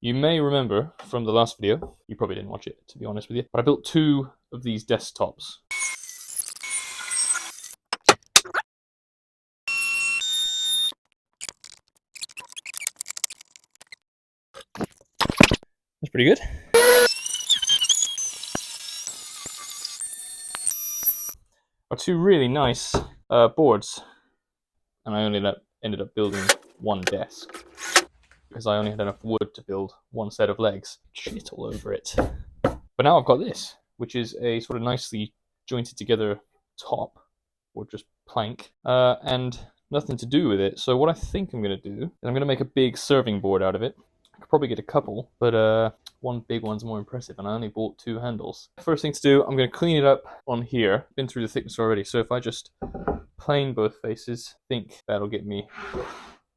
You may remember from the last video, you probably didn't watch it to be honest with you, but I built two of these desktops. That's pretty good. Are two really nice boards, and I only ended up building one desk because I only had enough wood to build one set of legs. Shit all over it. But now I've got this, which is a sort of nicely jointed together top, or just plank, and nothing to do with it. So what I think I'm going to do is I'm going to make a big serving board out of it. I could probably get a couple, but one big one's more impressive, and I only bought two handles. First thing to do, I'm going to clean it up on here. Been through the thickness already, so if I just plane both faces, I think that'll get me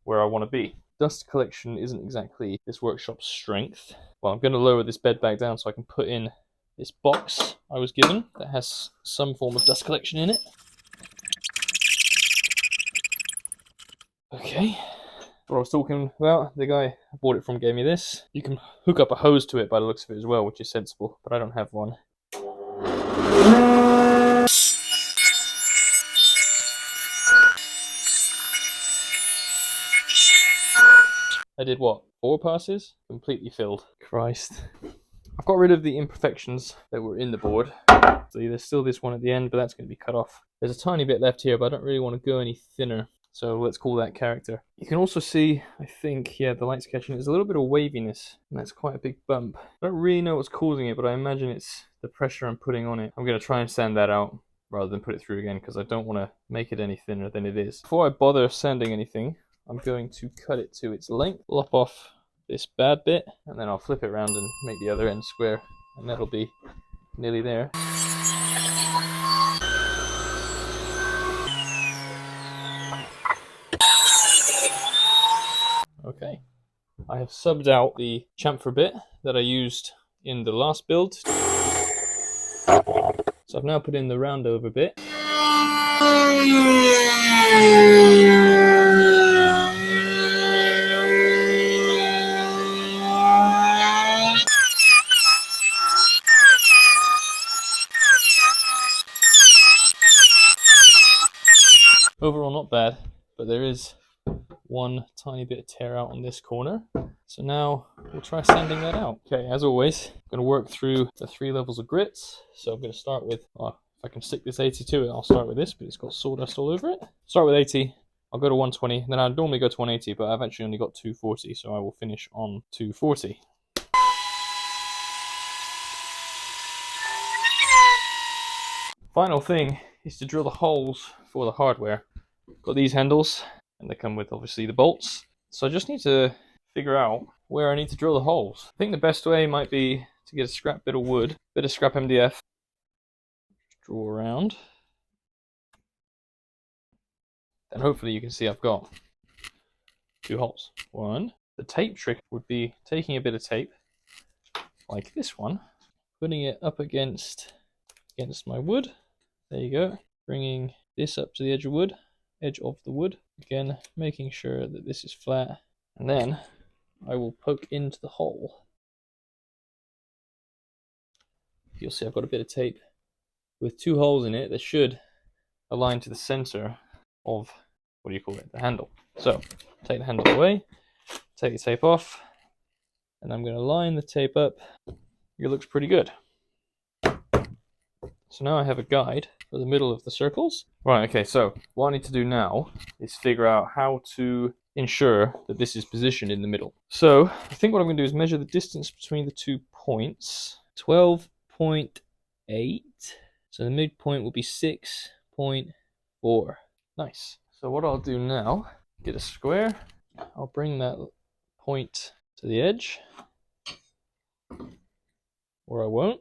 where I want to be. Dust collection isn't exactly this workshop's strength. Well, I'm going to lower this bed back down so I can put in this box I was given that has some form of dust collection in it. Okay, what I was talking about, the guy I bought it from gave me this. You can hook up a hose to it by the looks of it as well, which is sensible, but I don't have one. I did what? 4 passes? Completely filled. Christ. I've got rid of the imperfections that were in the board. So there's still this one at the end, but that's going to be cut off. There's a tiny bit left here, but I don't really want to go any thinner. So let's call that character. You can also see, I think, yeah, the light's catching. There's a little bit of waviness, and that's quite a big bump. I don't really know what's causing it, but I imagine it's the pressure I'm putting on it. I'm going to try and sand that out rather than put it through again, because I don't want to make it any thinner than it is. Before I bother sanding anything, I'm going to cut it to its length, lop off this bad bit, and then I'll flip it around and make the other end square, and that'll be nearly there. Okay, I have subbed out the chamfer bit that I used in the last build. So I've now put in the round over bit. Overall not bad, but there is one tiny bit of tear out on this corner. So now we'll try sanding that out. Okay, as always, I'm going to work through the 3 levels of grits. So I'm going to start with, if I can stick this 80 to it, I'll start with this, but it's got sawdust all over it. Start with 80, I'll go to 120, then I'd normally go to 180, but I've actually only got 240, so I will finish on 240. Final thing is to drill the holes for the hardware. Got these handles, and they come with obviously the bolts. So I just need to figure out where I need to drill the holes. I think the best way might be to get a scrap bit of wood, bit of scrap MDF, draw around. Then hopefully you can see I've got 2 holes. One. The tape trick would be taking a bit of tape, like this one, putting it up against my wood. There you go. Bringing this up to the edge of the wood. Again, making sure that this is flat. And then I will poke into the hole. You'll see I've got a bit of tape with 2 holes in it that should align to the center of, what do you call it, the handle. So, take the handle away, take the tape off, and I'm going to line the tape up. It looks pretty good. So now I have a guide for the middle of the circles. Right, okay, so what I need to do now is figure out how to ensure that this is positioned in the middle. So I think what I'm going to do is measure the distance between the 2 points. 12.8. So the midpoint will be 6.4. Nice. So what I'll do now, get a square. I'll bring that point to the edge. Or I won't.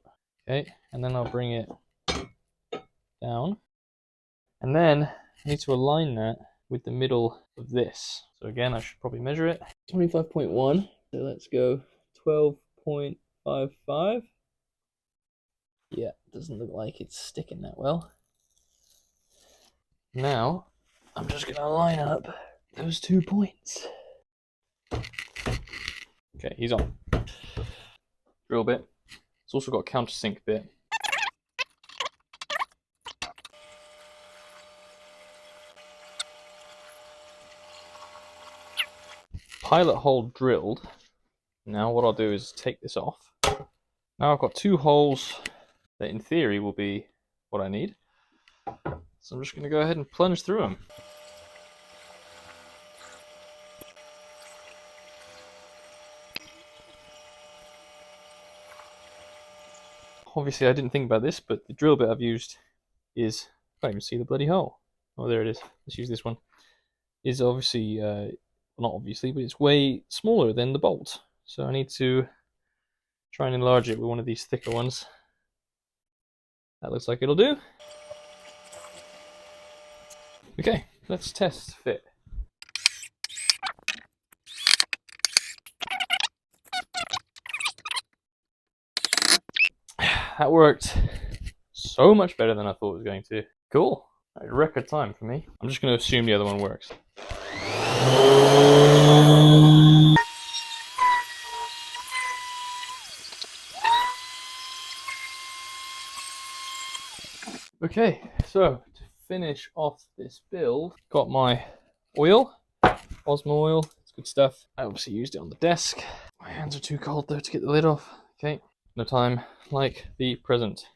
Okay, and then I'll bring it down. And then I need to align that with the middle of this. So again, I should probably measure it. 25.1. So let's go 12.55. Yeah, doesn't look like it's sticking that well. Now, I'm just going to line up those 2 points. Okay, he's on. drill bit. It's also got a countersink bit. Pilot hole drilled. Now what I'll do is take this off. Now I've got 2 holes that in theory will be what I need. So I'm just going to go ahead and plunge through them. Obviously I didn't think about this, but the drill bit I've used is, I can't even see the bloody hole. Oh, there it is. Let's use this one. Is obviously, well, not obviously, but it's way smaller than the bolt. So I need to try and enlarge it with one of these thicker ones. That looks like it'll do. Okay, let's test fit. That worked so much better than I thought it was going to. Cool. Right, record time for me. I'm just going to assume the other one works. Okay, so to finish off this build, got my oil, Osmo oil, it's good stuff. I obviously used it on the desk. My hands are too cold though to get the lid off. Okay, no time like the present.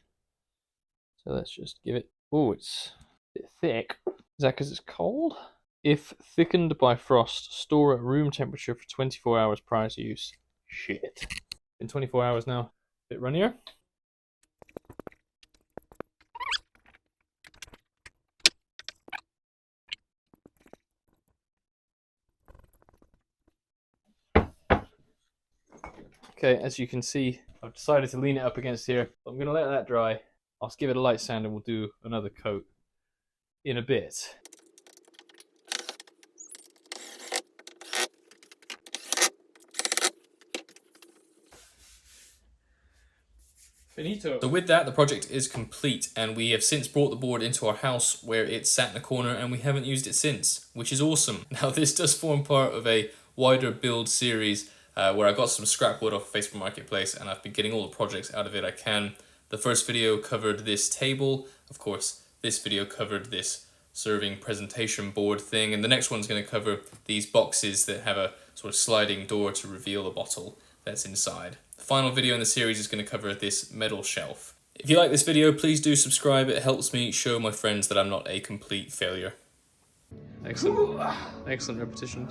So let's just give it, oh, it's a bit thick. Is that because it's cold? If thickened by frost, store at room temperature for 24 hours prior to use. Shit. Been 24 hours now. Bit runnier. Okay, as you can see, I've decided to lean it up against here. I'm going to let that dry. I'll give it a light sand and we'll do another coat in a bit. Finito. So with that, the project is complete, and we have since brought the board into our house where it's sat in a corner and we haven't used it since, which is awesome. Now this does form part of a wider build series where I got some scrap wood off Facebook Marketplace and I've been getting all the projects out of it I can. The first video covered this table, of course this video covered this serving presentation board thing, and the next one's going to cover these boxes that have a sort of sliding door to reveal the bottle that's inside. The final video in the series is going to cover this metal shelf. If you like this video, please do subscribe. It helps me show my friends that I'm not a complete failure. Excellent. Excellent repetition.